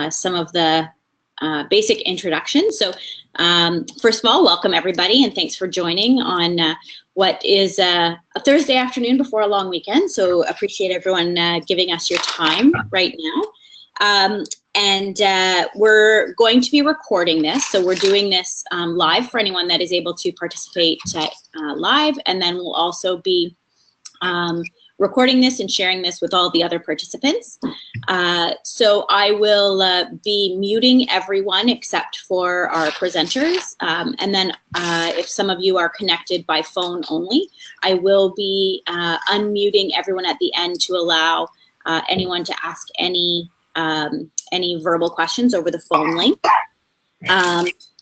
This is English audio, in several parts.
some of the basic introductions. So first of all, welcome everybody, and thanks for joining on what is a Thursday afternoon before a long weekend. So appreciate everyone giving us your time right now. And we're going to be recording this. So we're doing this live for anyone that is able to participate live, and then we'll also be recording this and sharing this with all the other participants. So I will be muting everyone except for our presenters. And then if some of you are connected by phone only, I will be unmuting everyone at the end to allow anyone to ask any verbal questions over the phone link.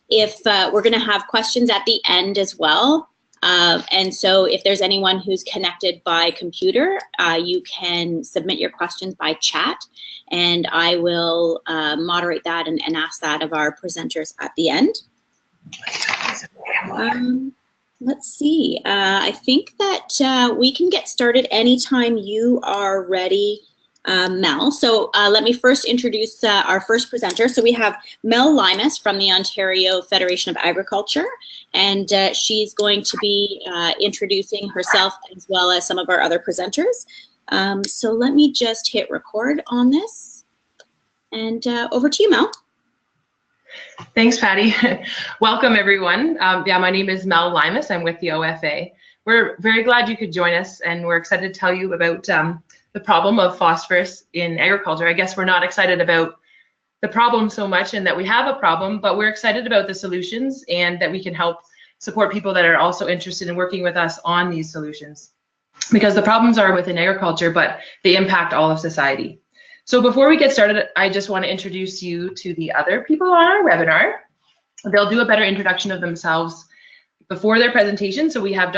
If we're going to have questions at the end as well. And so if there's anyone who's connected by computer, you can submit your questions by chat, and I will moderate that and ask that of our presenters at the end. Let's see. I think that we can get started anytime you are ready, Mel. So let me first introduce our first presenter. So we have Mel Limas from the Ontario Federation of Agriculture, and she's going to be introducing herself as well as some of our other presenters. So let me just hit record on this, and over to you, Mel. Thanks, Patty. Welcome, everyone. Yeah, my name is Mel Limas. I'm with the OFA. We're very glad you could join us, and we're excited to tell you about the problem of phosphorus in agriculture. I guess we're not excited about the problem so much and that we have a problem, but we're excited about the solutions and that we can help support people that are also interested in working with us on these solutions. Because the problems are within agriculture, but they impact all of society. So before we get started, I just want to introduce you to the other people on our webinar. They'll do a better introduction of themselves before their presentation. So we have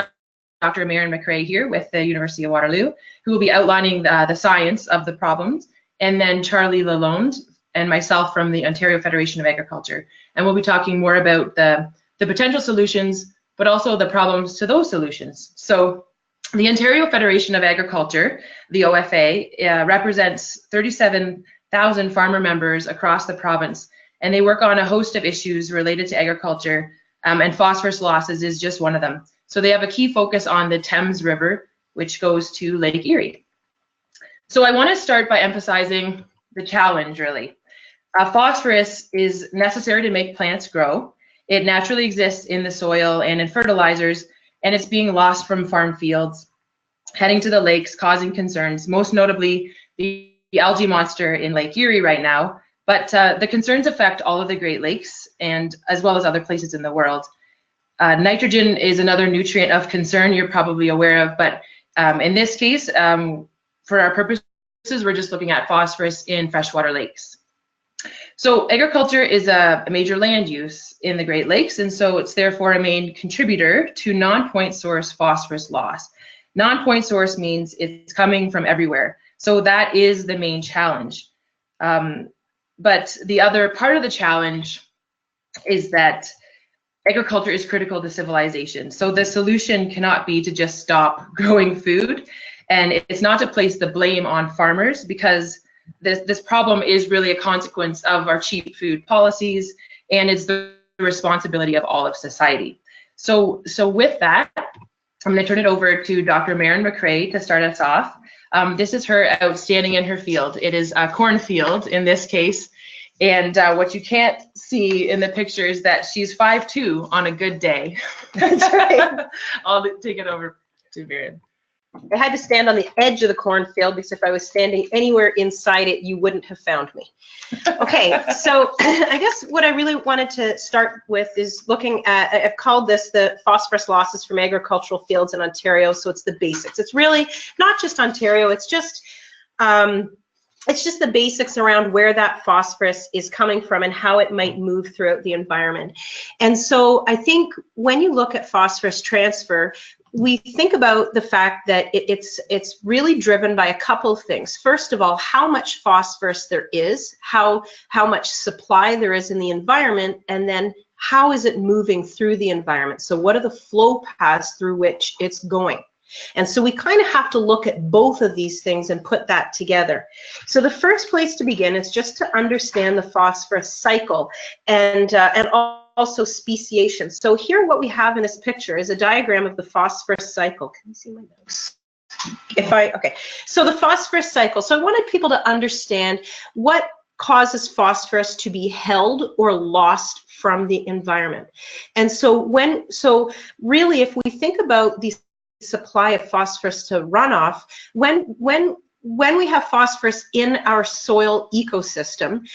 Dr. Maren McRae here with the University of Waterloo, who will be outlining the science of the problems, and then Charlie Lalonde and myself from the Ontario Federation of Agriculture. And we'll be talking more about the potential solutions, but also the problems to those solutions. So the Ontario Federation of Agriculture, the OFA, represents 37,000 farmer members across the province, and they work on a host of issues related to agriculture, and phosphorus losses is just one of them. So they have a key focus on the Thames River, which goes to Lake Erie. So I want to start by emphasizing the challenge, really. Phosphorus is necessary to make plants grow. It naturally exists in the soil and in fertilizers, and it's being lost from farm fields, heading to the lakes, causing concerns, most notably the algae monster in Lake Erie right now. But the concerns affect all of the Great Lakes, and as well as other places in the world. Nitrogen is another nutrient of concern you're probably aware of, but in this case, for our purposes, we're just looking at phosphorus in freshwater lakes. So agriculture is a major land use in the Great Lakes, and so it's therefore a main contributor to non-point source phosphorus loss. Non-point source means it's coming from everywhere. So that is the main challenge. But the other part of the challenge is that agriculture is critical to civilization. So the solution cannot be to just stop growing food, and it's not to place the blame on farmers, because this problem is really a consequence of our cheap food policies, and it's the responsibility of all of society. So with that, I'm going to turn it over to Dr. Maren McRae to start us off. This is her outstanding in her field. It is a cornfield in this case. And what you can't see in the picture is that she's 5'2" on a good day. That's right. I'll take it over to Maren. I had to stand on the edge of the cornfield, because if I was standing anywhere inside it, you wouldn't have found me. Okay, so I guess what I really wanted to start with is looking at, I've called this the phosphorus losses from agricultural fields in Ontario, so it's the basics. It's really not just Ontario, it's just the basics around where that phosphorus is coming from and how it might move throughout the environment. And so I think when you look at phosphorus transfer, we think about the fact that it's really driven by a couple of things. First of all, how much phosphorus there is, how much supply there is in the environment, and then how is it moving through the environment? So what are the flow paths through which it's going? And so we kind of have to look at both of these things and put that together. So the first place to begin is just to understand the phosphorus cycle and also speciation. So here what we have in this picture is a diagram of the phosphorus cycle. Can you see my notes? Okay, so the phosphorus cycle. So I wanted people to understand what causes phosphorus to be held or lost from the environment. And so really if we think about the supply of phosphorus to runoff, when we have phosphorus in our soil ecosystem,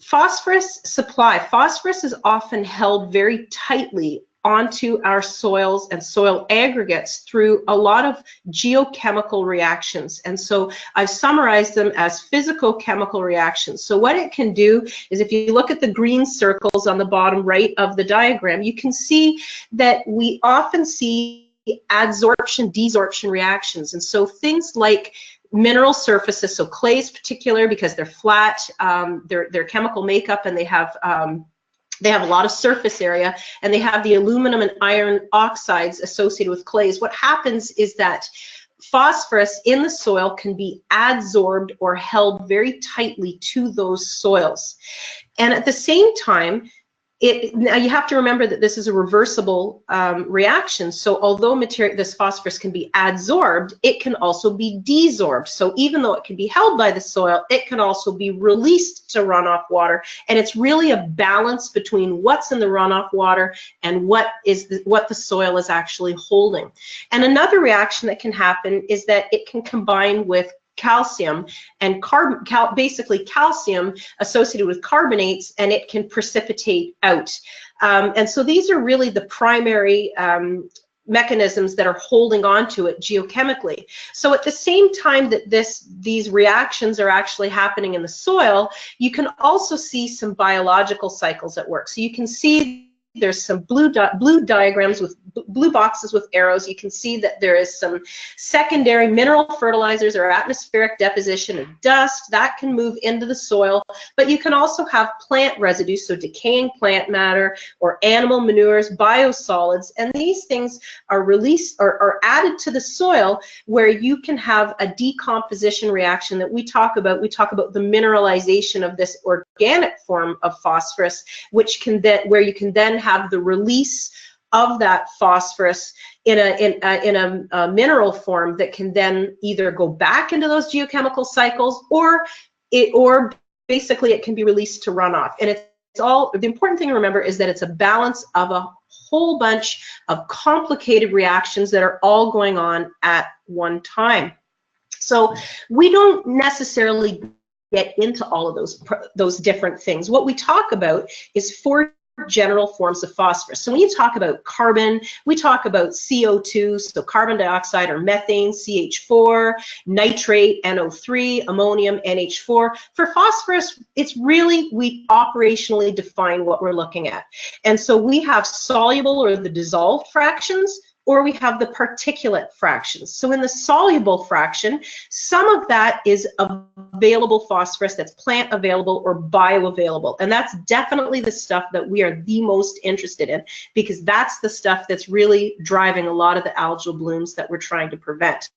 phosphorus is often held very tightly onto our soils and soil aggregates through a lot of geochemical reactions. And so I've summarized them as physicochemical reactions. So what it can do is, if you look at the green circles on the bottom right of the diagram, you can see that we often see adsorption, desorption reactions. And so things like mineral surfaces, so clays particular, because they're flat, their chemical makeup, and they have a lot of surface area, and they have the aluminum and iron oxides associated with clays. What happens is that phosphorus in the soil can be adsorbed or held very tightly to those soils. And at the same time, now you have to remember that this is a reversible reaction. So although this phosphorus can be adsorbed, it can also be desorbed. So even though it can be held by the soil, it can also be released to runoff water. And it's really a balance between what's in the runoff water and what the soil is actually holding. And another reaction that can happen is that it can combine with calcium and basically calcium associated with carbonates, and it can precipitate out. And so these are really the primary mechanisms that are holding on to it geochemically. So at the same time that these reactions are actually happening in the soil, you can also see some biological cycles at work. So you can see there's some blue diagrams with blue boxes with arrows. You can see that there is some secondary mineral fertilizers or atmospheric deposition of dust that can move into the soil, but you can also have plant residues, so decaying plant matter or animal manures, biosolids, and these things are released or added to the soil, where you can have a decomposition reaction that we talk about. We talk about the mineralization of this organic form of phosphorus, where you can then have the release of that phosphorus in a mineral form that can then either go back into those geochemical cycles, or basically it can be released to runoff. And it's all, the important thing to remember is that it's a balance of a whole bunch of complicated reactions that are all going on at one time. So we don't necessarily get into all of those different things. What we talk about is 4 general forms of phosphorus. So when you talk about carbon, we talk about CO2, so carbon dioxide or methane, CH4, nitrate, NO3, ammonium, NH4. For phosphorus, it's really, we operationally define what we're looking at. And so we have soluble or the dissolved fractions, or we have the particulate fractions. So in the soluble fraction, some of that is available phosphorus that's plant available or bioavailable. And that's definitely the stuff that we are the most interested in, because that's the stuff that's really driving a lot of the algal blooms that we're trying to prevent.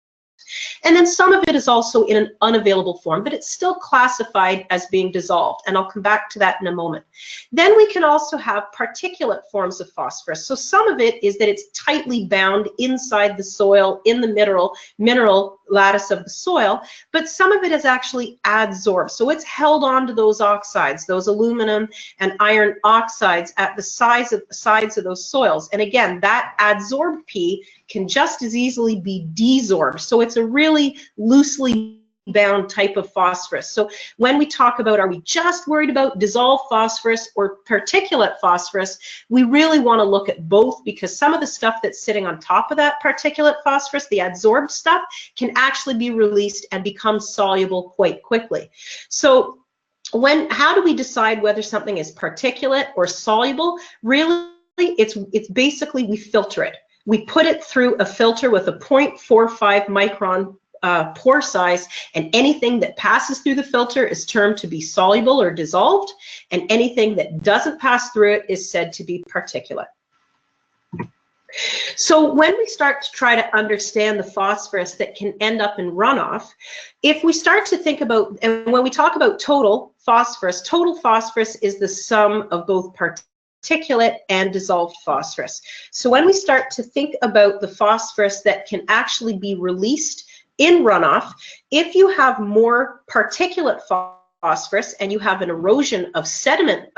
And then some of it is also in an unavailable form, but it's still classified as being dissolved, and I'll come back to that in a moment. Then we can also have particulate forms of phosphorus. So some of it is that it's tightly bound inside the soil, in the mineral lattice of the soil, but some of it is actually adsorbed. So it's held onto those oxides, those aluminum and iron oxides at the sides of those soils. And again, that adsorbed P can just as easily be desorbed. So it's a really loosely bound type of phosphorus. So when we talk about, are we just worried about dissolved phosphorus or particulate phosphorus, we really want to look at both, because some of the stuff that's sitting on top of that particulate phosphorus, the adsorbed stuff, can actually be released and become soluble quite quickly. So how do we decide whether something is particulate or soluble? Really, it's basically, we filter it. We put it through a filter with a 0.45 micron pore size, and anything that passes through the filter is termed to be soluble or dissolved, and anything that doesn't pass through it is said to be particulate. So when we start to try to understand the phosphorus that can end up in runoff, if we start to think about, and when we talk about total phosphorus is the sum of both particulate and dissolved phosphorus. So when we start to think about the phosphorus that can actually be released in runoff, if you have more particulate phosphorus and you have an erosion of sediment,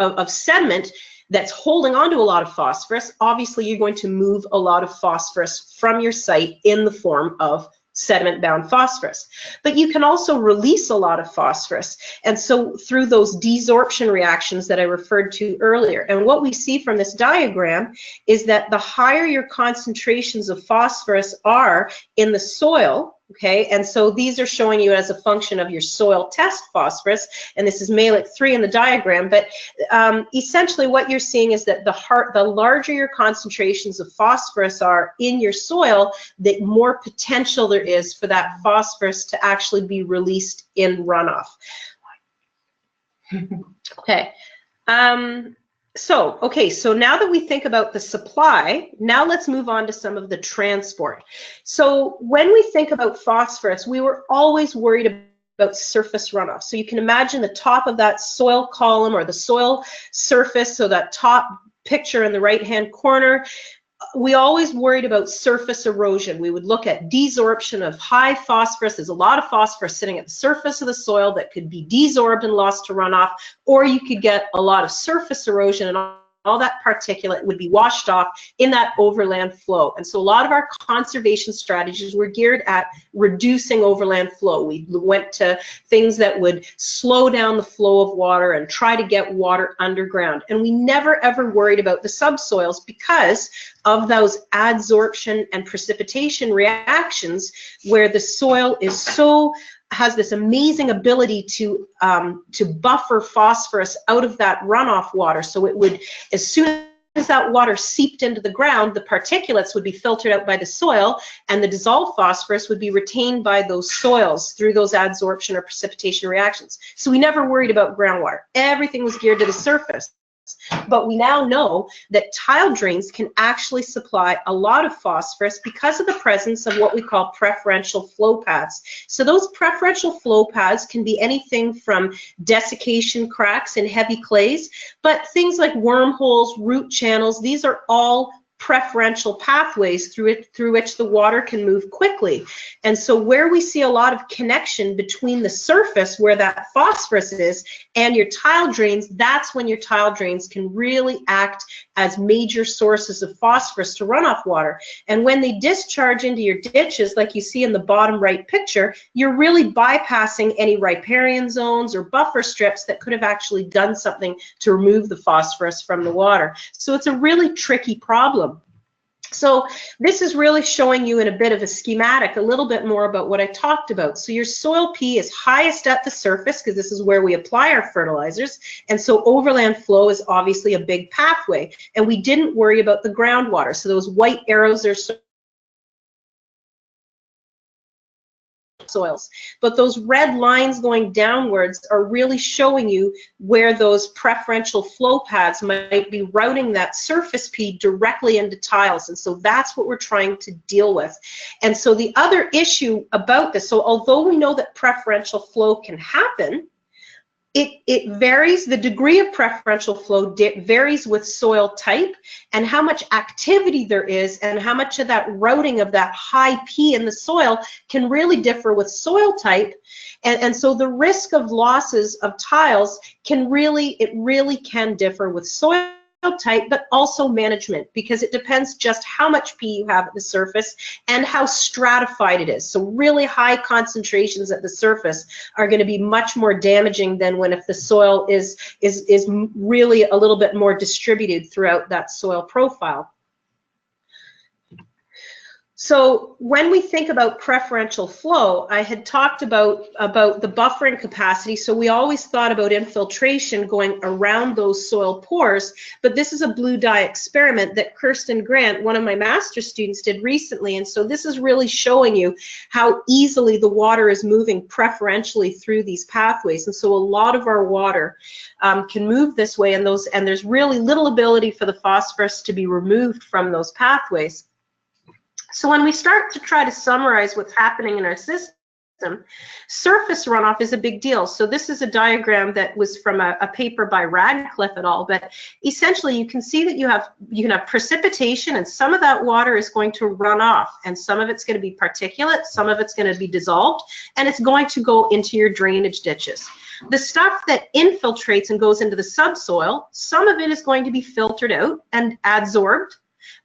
that's holding on to a lot of phosphorus, obviously you're going to move a lot of phosphorus from your site in the form of sediment-bound phosphorus. But you can also release a lot of phosphorus, and so through those desorption reactions that I referred to earlier. And what we see from this diagram is that the higher your concentrations of phosphorus are in the soil, okay, and so these are showing you as a function of your soil test phosphorus, and this is Malick 3 in the diagram, but essentially what you're seeing is that the larger your concentrations of phosphorus are in your soil, the more potential there is for that phosphorus to actually be released in runoff. Okay. So now that we think about the supply, now let's move on to some of the transport. So when we think about phosphorus, we were always worried about surface runoff. So you can imagine the top of that soil column or the soil surface, so that top picture in the right-hand corner, we always worried about surface erosion. We would look at desorption of high phosphorus. There's a lot of phosphorus sitting at the surface of the soil that could be desorbed and lost to runoff, or you could get a lot of surface erosion and all that particulate would be washed off in that overland flow. And so a lot of our conservation strategies were geared at reducing overland flow. We went to things that would slow down the flow of water and try to get water underground. And we never ever worried about the subsoils because of those adsorption and precipitation reactions where the soil is has this amazing ability to buffer phosphorus out of that runoff water. So it would, as soon as that water seeped into the ground, the particulates would be filtered out by the soil, and the dissolved phosphorus would be retained by those soils through those adsorption or precipitation reactions. So we never worried about groundwater. Everything was geared to the surface. But we now know that tile drains can actually supply a lot of phosphorus because of the presence of what we call preferential flow paths. So those preferential flow paths can be anything from desiccation cracks in heavy clays, but things like wormholes, root channels, these are all preferential pathways through which the water can move quickly. And so where we see a lot of connection between the surface where that phosphorus is and your tile drains, that's when your tile drains can really act as major sources of phosphorus to runoff water. And when they discharge into your ditches, like you see in the bottom right picture, you're really bypassing any riparian zones or buffer strips that could have actually done something to remove the phosphorus from the water. So it's a really tricky problem. So this is really showing you in a bit of a schematic a little bit more about what I talked about. So your soil P is highest at the surface because this is where we apply our fertilizers, and so overland flow is obviously a big pathway, and we didn't worry about the groundwater. So those white arrows are soils, but those red lines going downwards are really showing you where those preferential flow paths might be routing that surface P directly into tiles, and so that's what we're trying to deal with. And so the other issue about this, so although we know that preferential flow can happen, it varies, the degree of preferential flow varies with soil type and how much activity there is, and how much of that routing of that high P in the soil can really differ with soil type. And so the risk of losses of tiles can really can differ with soil type, but also management, because it depends just how much P you have at the surface and how stratified it is. So really high concentrations at the surface are going to be much more damaging than if the soil is really a little bit more distributed throughout that soil profile. So when we think about preferential flow, I had talked about the buffering capacity. So we always thought about infiltration going around those soil pores, but this is a blue dye experiment that Kirsten Grant, one of my master's students, did recently. And so this is really showing you how easily the water is moving preferentially through these pathways. And so a lot of our water can move this way, and there's really little ability for the phosphorus to be removed from those pathways. So when we start to try to summarize what's happening in our system, surface runoff is a big deal. So this is a diagram that was from a paper by Radcliffe et al. But essentially, you can see that you can have precipitation, and some of that water is going to run off, and some of it's going to be particulate, some of it's going to be dissolved, and it's going to go into your drainage ditches. The stuff that infiltrates and goes into the subsoil, some of it is going to be filtered out and adsorbed,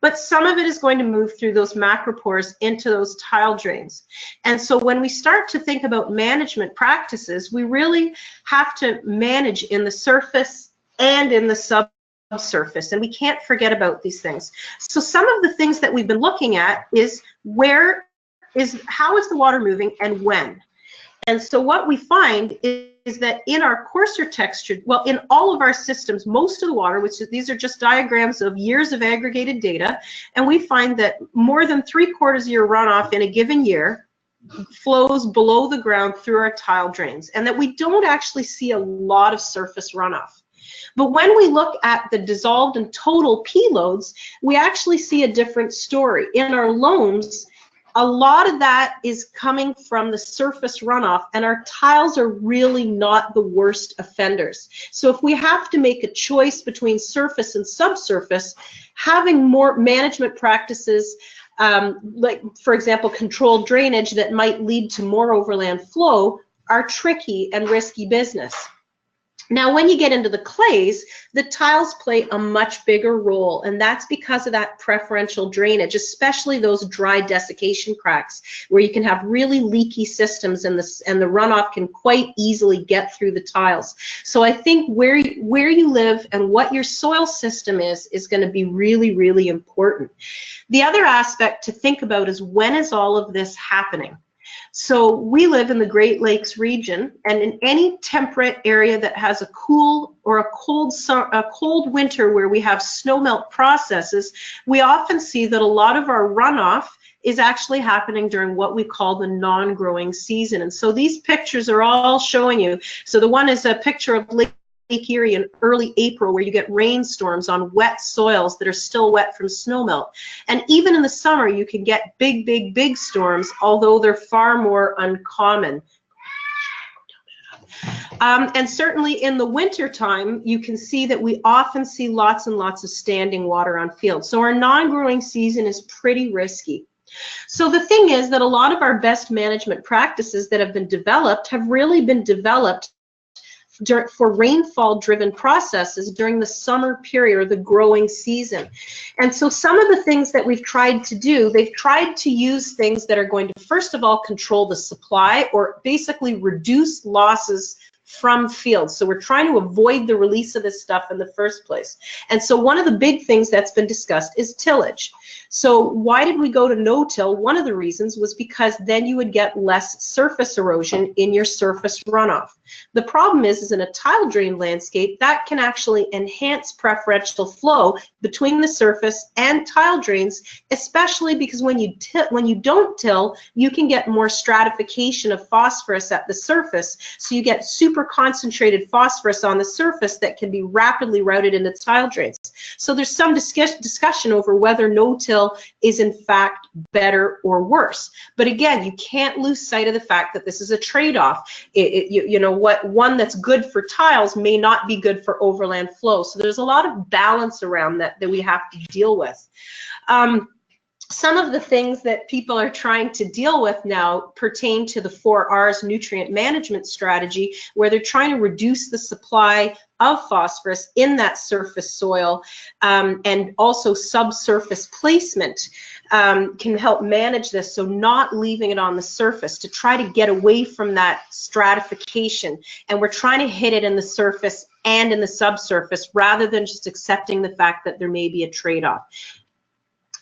but some of it is going to move through those macropores into those tile drains. And so when we start to think about management practices, we really have to manage in the surface and in the subsurface, and we can't forget about these things. So some of the things that we've been looking at is how is the water moving and when? And so what we find is that in our coarser textured, well, in all of our systems, most of the water, these are just diagrams of years of aggregated data, and we find that more than 3/4 of your runoff in a given year flows below the ground through our tile drains, and that we don't actually see a lot of surface runoff. But when we look at the dissolved and total P loads, we actually see a different story. In our loams, a lot of that is coming from the surface runoff, and our tiles are really not the worst offenders. So if we have to make a choice between surface and subsurface, having more management practices, like, for example, controlled drainage that might lead to more overland flow, are tricky and risky business. Now, when you get into the clays, the tiles play a much bigger role, and that's because of that preferential drainage, especially those dry desiccation cracks, where you can have really leaky systems, and the runoff can quite easily get through the tiles. So I think where you live and what your soil system is going to be really, really important. The other aspect to think about is, when is all of this happening? So we live in the Great Lakes region, and in any temperate area that has a cool or a cold winter where we have snowmelt processes, we often see that a lot of our runoff is actually happening during what we call the non-growing season. And so these pictures are all showing you. So the one is a picture of Lake Erie in early April, where you get rainstorms on wet soils that are still wet from snowmelt. And even in the summer, you can get big, big, big storms, although they're far more uncommon. And certainly in the winter time, you can see that we often see lots and lots of standing water on fields. So our non-growing season is pretty risky. So the thing is that a lot of our best management practices that have been developed have really been developed for rainfall-driven processes during the summer period or the growing season. And so some of the things that we've tried to do, they've tried to use things that are going to, first of all, control the supply, or basically reduce losses from fields. So we're trying to avoid the release of this stuff in the first place. And so one of the big things that's been discussed is tillage. So why did we go to no-till? One of the reasons was because then you would get less surface erosion in your surface runoff. The problem is in a tile drain landscape, that can actually enhance preferential flow between the surface and tile drains, especially because when you don't till, you can get more stratification of phosphorus at the surface. So you get super concentrated phosphorus on the surface that can be rapidly routed into tile drains. So there's some discussion over whether no-till is in fact better or worse. But again, you can't lose sight of the fact that this is a trade-off. You know, one that's good for tiles may not be good for overland flow. So there's a lot of balance around that we have to deal with. Some of the things that people are trying to deal with now pertain to the 4Rs nutrient management strategy, where they're trying to reduce the supply of phosphorus in that surface soil, and also subsurface placement can help manage this, so not leaving it on the surface, to try to get away from that stratification. And we're trying to hit it in the surface and in the subsurface, rather than just accepting the fact that there may be a trade-off.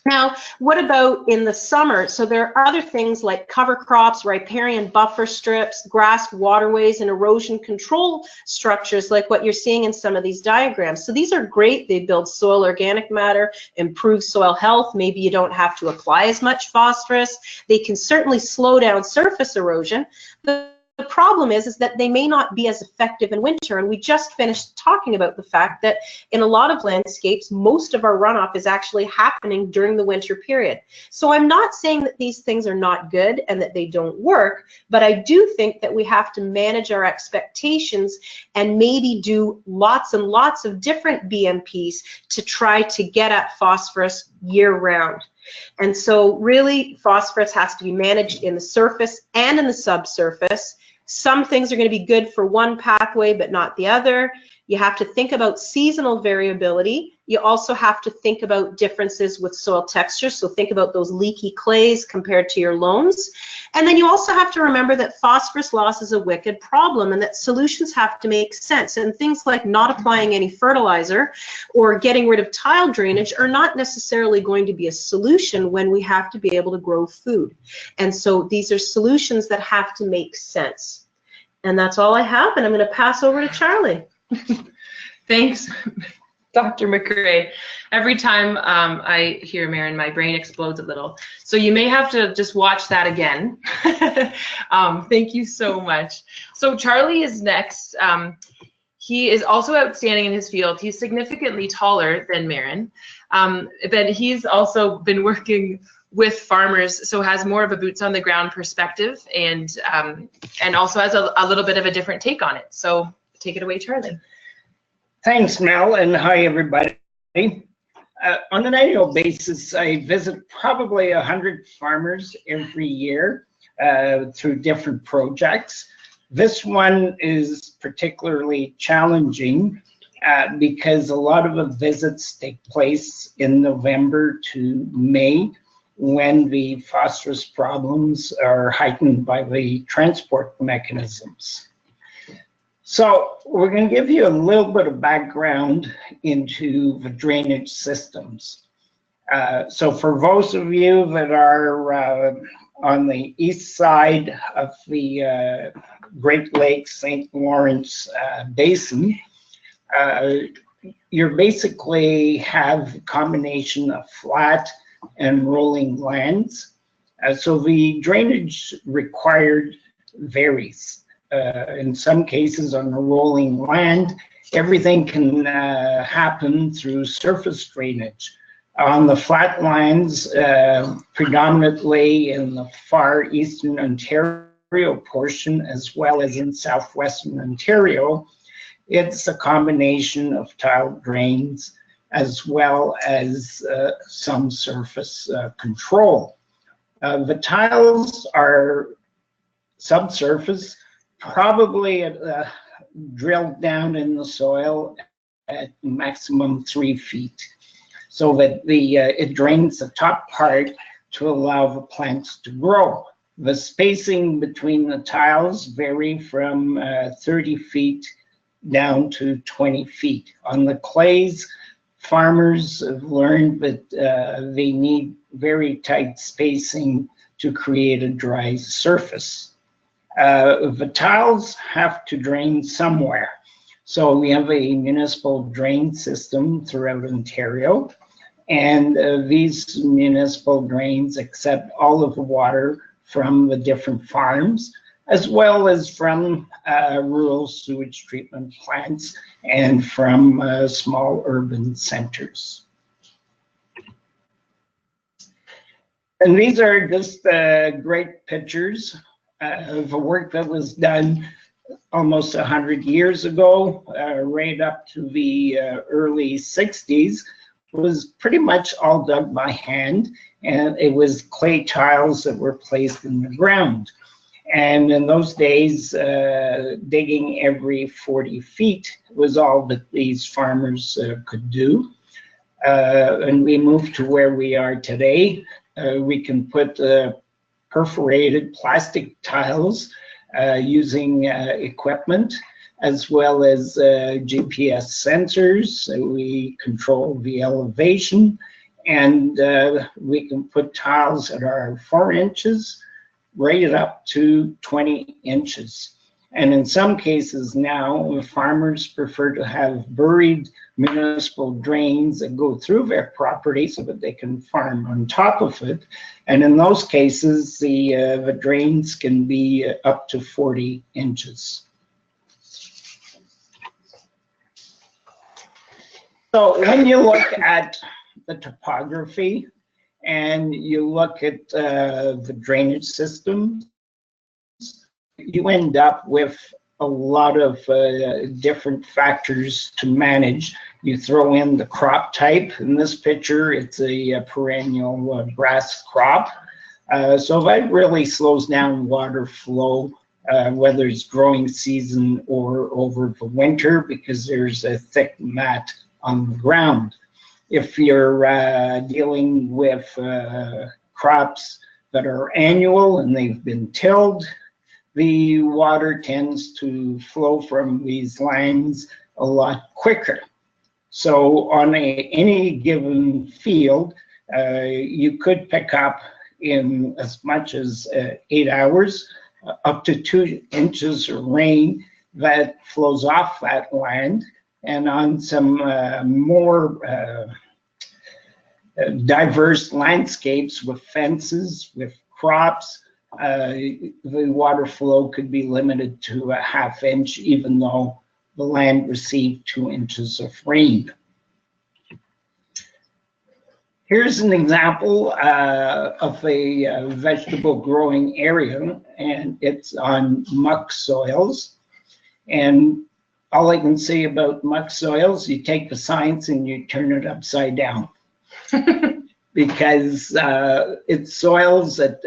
Now, what about in the summer? So there are other things like cover crops, riparian buffer strips, grass waterways, and erosion control structures like what you're seeing in some of these diagrams. So these are great. They build soil organic matter, improve soil health. Maybe you don't have to apply as much phosphorus. They can certainly slow down surface erosion. The problem is that they may not be as effective in winter, and we just finished talking about the fact that in a lot of landscapes, most of our runoff is actually happening during the winter period. So I'm not saying that these things are not good and that they don't work, but I do think that we have to manage our expectations and maybe do lots and lots of different BMPs to try to get at phosphorus year-round. And so really, phosphorus has to be managed in the surface and in the subsurface. Some things are going to be good for one pathway, but not the other. You have to think about seasonal variability. You also have to think about differences with soil texture. So think about those leaky clays compared to your loams. And then you also have to remember that phosphorus loss is a wicked problem and that solutions have to make sense. And things like not applying any fertilizer or getting rid of tile drainage are not necessarily going to be a solution when we have to be able to grow food. And so these are solutions that have to make sense. And that's all I have, and I'm going to pass over to Charlie. Thanks, Dr. McRae. Every time I hear Maren, my brain explodes a little. So you may have to just watch that again. Thank you so much. So Charlie is next. He is also outstanding in his field. He's significantly taller than Maren. But he's also been working with farmers, so has more of a boots on the ground perspective, and also has a little bit of a different take on it. So take it away, Charlie. Thanks, Mel, and hi, everybody. On an annual basis, I visit probably 100 farmers every year through different projects. This one is particularly challenging because a lot of the visits take place in November to May, when the phosphorus problems are heightened by the transport mechanisms. So we're going to give you a little bit of background into the drainage systems. So for those of you that are on the east side of the Great Lakes St. Lawrence Basin, you basically have a combination of flat and rolling lands. So the drainage required varies. In some cases on a rolling land, everything can happen through surface drainage. On the flat lands, predominantly in the far eastern Ontario portion, as well as in southwestern Ontario, it's a combination of tile drains as well as some surface control. The tiles are subsurface, probably drilled down in the soil at maximum 3 feet, so that it drains the top part to allow the plants to grow. The spacing between the tiles vary from 30 feet down to 20 feet. On the clays, farmers have learned that they need very tight spacing to create a dry surface. The tiles have to drain somewhere. So we have a municipal drain system throughout Ontario, and these municipal drains accept all of the water from the different farms, as well as from rural sewage treatment plants and from small urban centers. And these are just great pictures of the work that was done almost 100 years ago, right up to the early 60s. Was pretty much all dug by hand, and it was clay tiles that were placed in the ground. And in those days, digging every 40 feet was all that these farmers could do. And we moved to where we are today. We can put perforated plastic tiles using equipment, as well as GPS sensors. So we control the elevation And we can put tiles that are 4 inches right up to 20 inches. And in some cases now, farmers prefer to have buried municipal drains that go through their property so that they can farm on top of it. And in those cases, the drains can be up to 40 inches. So when you look at the topography and you look at the drainage system, you end up with a lot of different factors to manage. You throw in the crop type. In this picture, it's a perennial grass crop. So that really slows down water flow, whether it's growing season or over the winter, because there's a thick mat on the ground. If you're dealing with crops that are annual and they've been tilled, the water tends to flow from these lines a lot quicker. So on any given field, you could pick up in as much as 8 hours up to 2 inches of rain that flows off that land. And on some more diverse landscapes with fences, with crops, the water flow could be limited to a ½ inch, even though the land received 2 inches of rain. Here's an example of a vegetable growing area, and it's on muck soils. And all I can say about muck soils, you take the science and you turn it upside down. Because it's soils that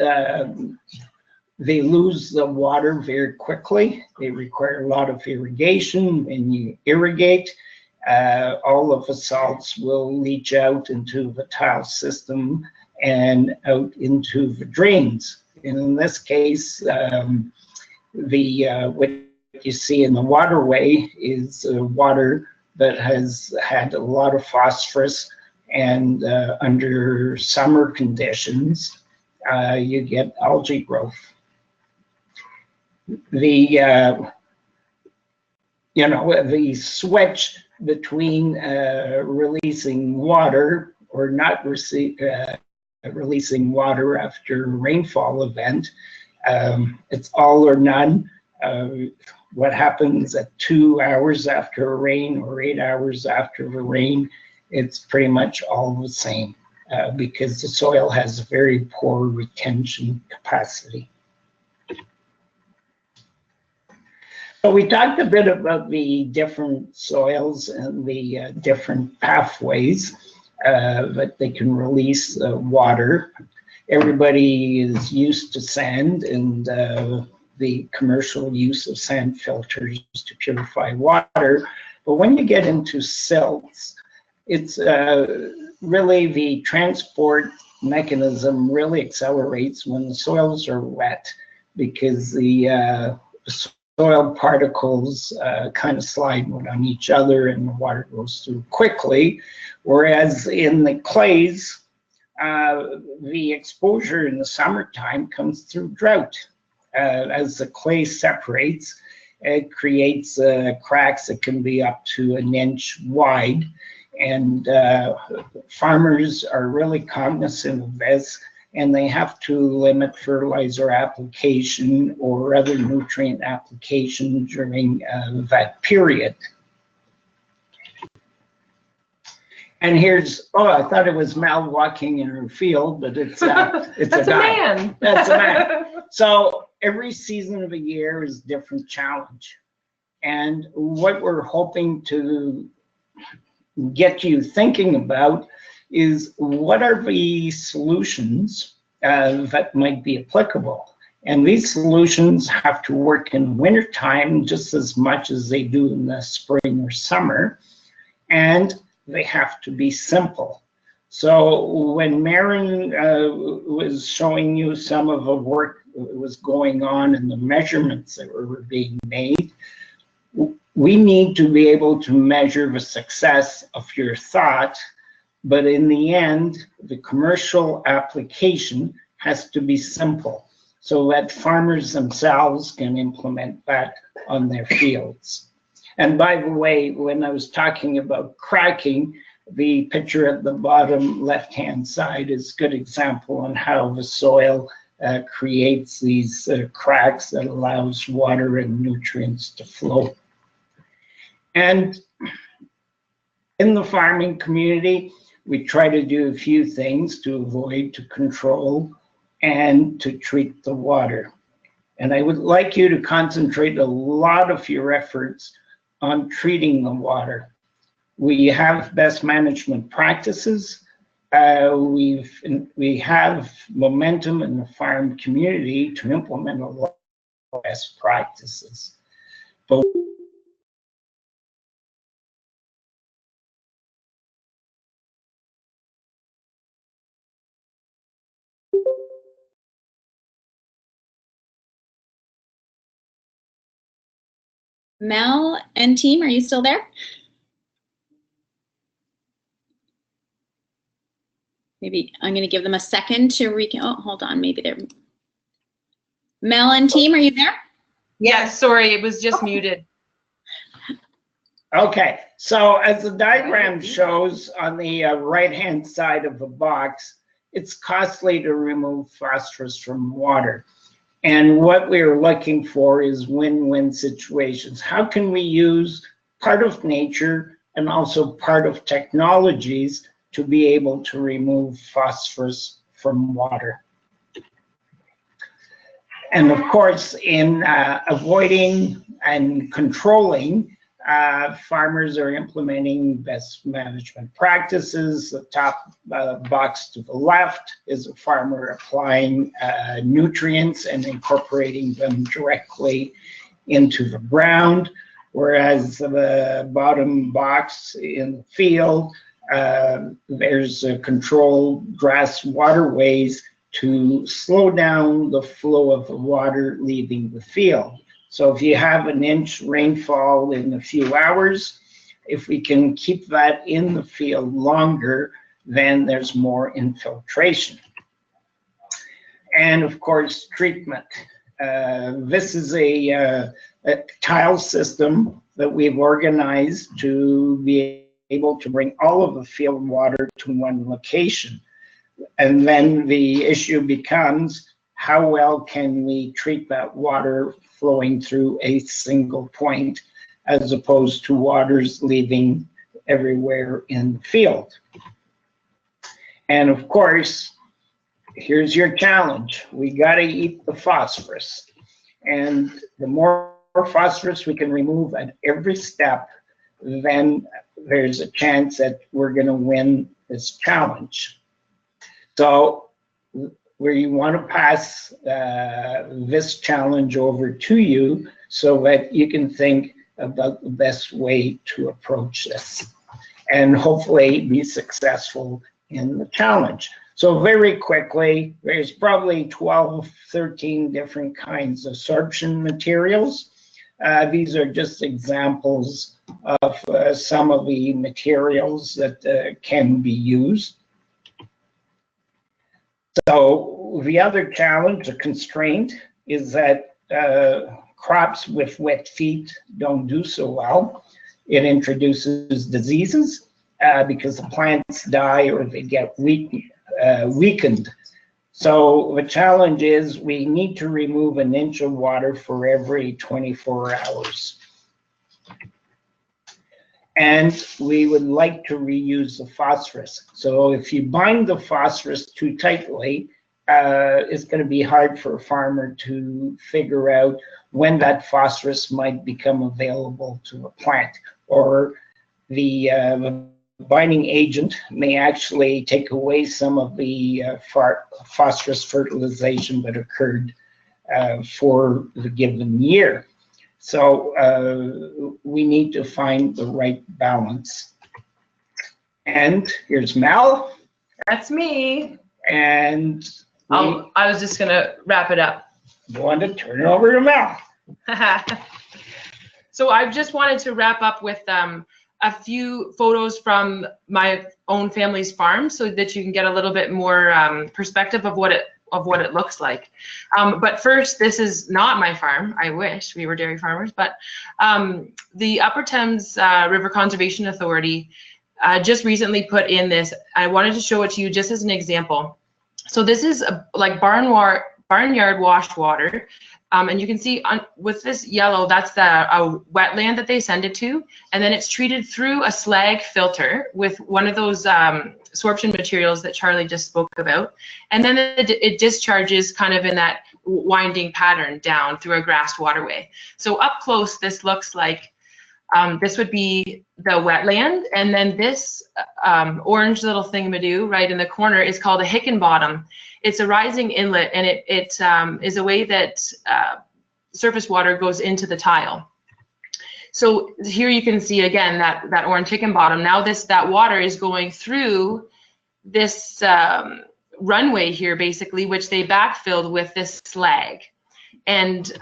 they lose the water very quickly. They require a lot of irrigation. When you irrigate, all of the salts will leach out into the tile system and out into the drains. And in this case, what you see in the waterway is water that has had a lot of phosphorus, and under summer conditions, you get algae growth. The the switch between releasing water or not releasing water after a rainfall event, it's all or none. What happens at 2 hours after a rain or 8 hours after the rain, it's pretty much all the same because the soil has a very poor retention capacity. So we talked a bit about the different soils and the different pathways that they can release water. Everybody is used to sand and the commercial use of sand filters to purify water. But when you get into silts, it's really the transport mechanism really accelerates when the soils are wet, because the soil particles kind of slide one on each other and the water goes through quickly. Whereas in the clays, the exposure in the summertime comes through drought. As the clay separates, it creates cracks that can be up to 1 inch wide. And farmers are really cognizant of this, and they have to limit fertilizer application or other nutrient application during that period. And here's, oh, I thought it was Mel walking in her field, but it's it's a guy. Man. That's a man. So every season of the year is a different challenge. And what we're hoping to get you thinking about is what are the solutions that might be applicable. And these solutions have to work in wintertime just as much as they do in the spring or summer. And they have to be simple. So when Maren was showing you some of the work that was going on and the measurements that were being made, we need to be able to measure the success of your thought but in the end, the commercial application has to be simple so that farmers themselves can implement that on their fields. And by the way, when I was talking about cracking, the picture at the bottom left-hand side is a good example on how the soil creates these cracks that allows water and nutrients to flow. And in the farming community, we try to do a few things to avoid, to control, and to treat the water. And I would like you to concentrate a lot of your efforts on treating the water. We have best management practices. We have momentum in the farm community to implement a lot of best practices. But Mel and team, are you still there? Maybe I'm going to give them a second to oh, hold on, maybe they're. Mel and team, are you there? Yes, sorry, it was just muted. okay, so as the diagram shows on the right-hand side of the box, it's costly to remove phosphorus from water. And what we're looking for is win-win situations. How can we use part of nature and also part of technologies to be able to remove phosphorus from water? And of course, in avoiding and controlling, farmers are implementing best management practices. The top box to the left is a farmer applying nutrients and incorporating them directly into the ground, whereas the bottom box in the field, there's a controlled grass waterways to slow down the flow of the water leaving the field. So if you have an inch rainfall in a few hours, if we can keep that in the field longer, then there's more infiltration. And of course, treatment. This is a tile system that we've organized to be able to bring all of the field water to one location. And then the issue becomes, how well can we treat that water flowing through a single point as opposed to waters leaving everywhere in the field? And of course, here's your challenge. We got to eat the phosphorus. And the more phosphorus we can remove at every step, then there's a chance that we're going to win this challenge. So we want to pass this challenge over to you so that you can think about the best way to approach this and hopefully be successful in the challenge. So very quickly, there's probably 12, 13 different kinds of sorption materials. These are just examples of some of the materials that can be used. So the other challenge, the constraint, is that crops with wet feet don't do so well. It introduces diseases because the plants die or they get weakened. So the challenge is we need to remove an inch of water for every 24 hours. And we would like to reuse the phosphorus. So if you bind the phosphorus too tightly, it's going to be hard for a farmer to figure out when that phosphorus might become available to a plant, or the binding agent may actually take away some of the phosphorus fertilization that occurred for the given year. So we need to find the right balance. And here's Mel. That's me. And I was just gonna wrap it up. Want to turn it over to Mel. So I just wanted to wrap up with a few photos from my own family's farm so that you can get a little bit more perspective of what it looks like. But first, this is not my farm. I wish we were dairy farmers, but the Upper Thames River Conservation Authority just recently put in this. I wanted to show it to you just as an example. So this is like barnyard washed water. And you can see with this yellow, that's a wetland that they send it to, and then it's treated through a slag filter with one of those sorption materials that Charlie just spoke about, and then it discharges kind of in that winding pattern down through a grassed waterway. So up close, this looks like this would be the wetland, and then this orange little thingamadoo right in the corner is called a Hickenbottom. It's a rising inlet, and it is a way that surface water goes into the tile. So here you can see again that orange Hickenbottom. Now that water is going through this runway here, basically, which they backfilled with this slag. And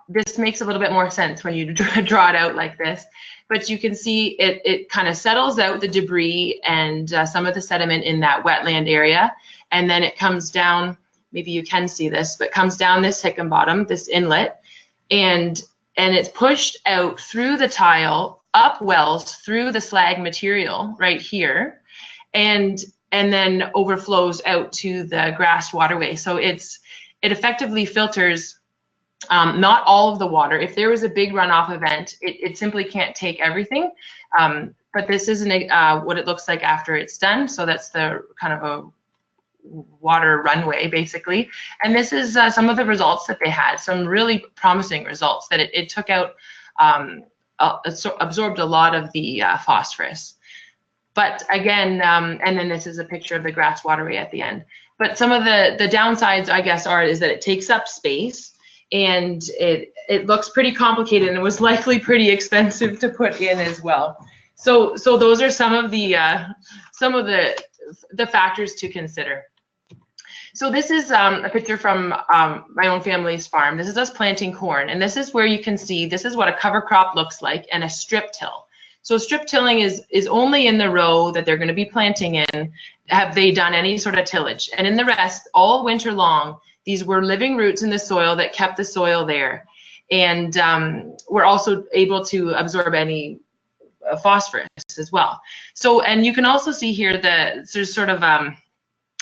this makes a little bit more sense when you draw it out like this. But you can see it kind of settles out the debris and some of the sediment in that wetland area. And then it comes down, maybe you can see this, but comes down this Hickenbottom, this inlet, and it's pushed out through the tile, up wells through the slag material right here, and then overflows out to the grassed waterway. So it effectively filters not all of the water. If there was a big runoff event, it simply can't take everything. But this isn't what it looks like after it's done. So that's the kind of a water runway, basically. And this is some of the results that they had, some really promising results that it took out, absorbed a lot of the phosphorus. But again, and then this is a picture of the grass waterway at the end. But some of the downsides, I guess, is that it takes up space, and it looks pretty complicated, and it was likely pretty expensive to put in as well. So those are some of the factors to consider. So this is a picture from my own family's farm. This is us planting corn, and this is where you can see this is what a cover crop looks like, and a strip till. So strip tilling is only in the row that they're going to be planting in have they done any sort of tillage, and in the rest, all winter long, these were living roots in the soil that kept the soil there, and we're also able to absorb any phosphorus as well. So, and you can also see here that there's sort of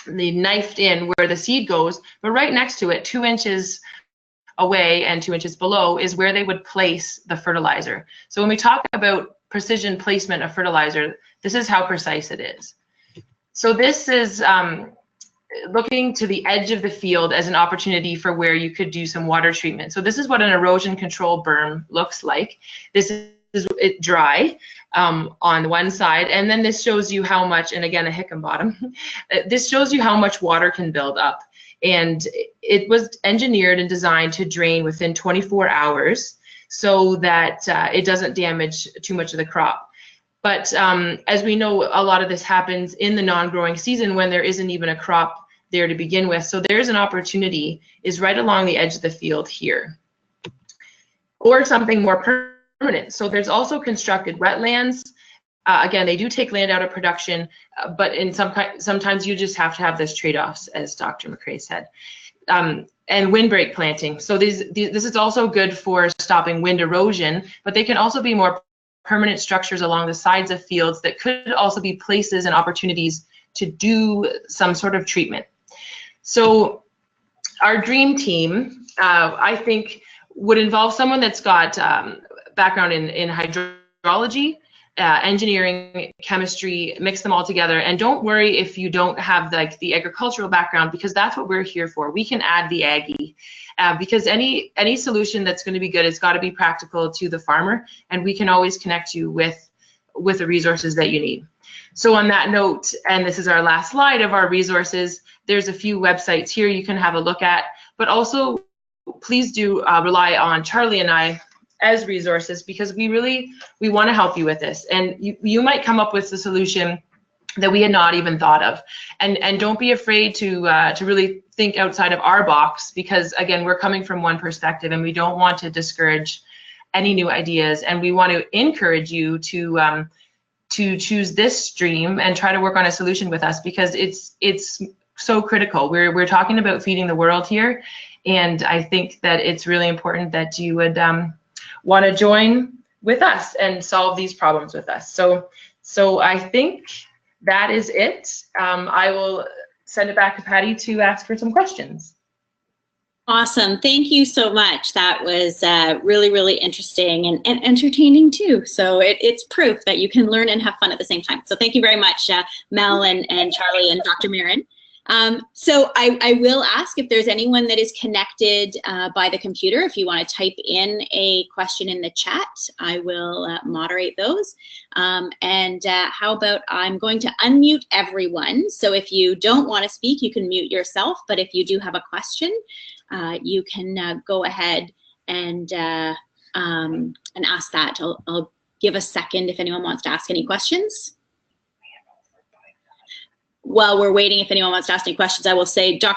the knifed in where the seed goes, but right next to it, 2 inches away and 2 inches below, is where they would place the fertilizer. So when we talk about precision placement of fertilizer, this is how precise it is. So this is looking to the edge of the field as an opportunity for where you could do some water treatment. So this is what an erosion control berm looks like. This is it dry on one side, and then this shows you how much, and again a Hickenbottom, this shows you how much water can build up. And it was engineered and designed to drain within 24 hours so that it doesn't damage too much of the crop. But as we know, a lot of this happens in the non-growing season when there isn't even a crop there to begin with. So there's an opportunity is right along the edge of the field here. Or something more permanent. So there's also constructed wetlands. Again, they do take land out of production, but in sometimes you just have to have this trade-offs, as Dr. McRae said. And windbreak planting. So this is also good for stopping wind erosion, but they can also be more permanent structures along the sides of fields that could also be places and opportunities to do some sort of treatment. So our dream team, I think, would involve someone that's got background in hydrology, engineering, chemistry, mix them all together. And don't worry if you don't have the agricultural background, because that's what we're here for. We can add the Aggie, because any solution that's going to be good has got to be practical to the farmer, and we can always connect you with the resources that you need. So on that note, and this is our last slide of our resources, there's a few websites here you can have a look at, but also please do rely on Charlie and I as resources, because we want to help you with this, and you might come up with the solution that we had not even thought of, and don't be afraid to really think outside of our box, because again, we're coming from one perspective, and we don't want to discourage any new ideas, and we want to encourage you to to choose this stream and try to work on a solution with us, because it's so critical. We're talking about feeding the world here, and I think that it's really important that you would want to join with us and solve these problems with us. So I think that is it. I will send it back to Patty to ask for some questions. Awesome. Thank you so much. That was really, really interesting and entertaining too. So it's proof that you can learn and have fun at the same time. So thank you very much, Mel and Charlie and Dr. Marin. So I will ask if there's anyone that is connected by the computer. If you want to type in a question in the chat, I will moderate those. And how about I'm going to unmute everyone. So if you don't want to speak, you can mute yourself. But if you do have a question, you can go ahead and ask that. I'll give a second if anyone wants to ask any questions. While we're waiting, if anyone wants to ask any questions, I will say, Dr.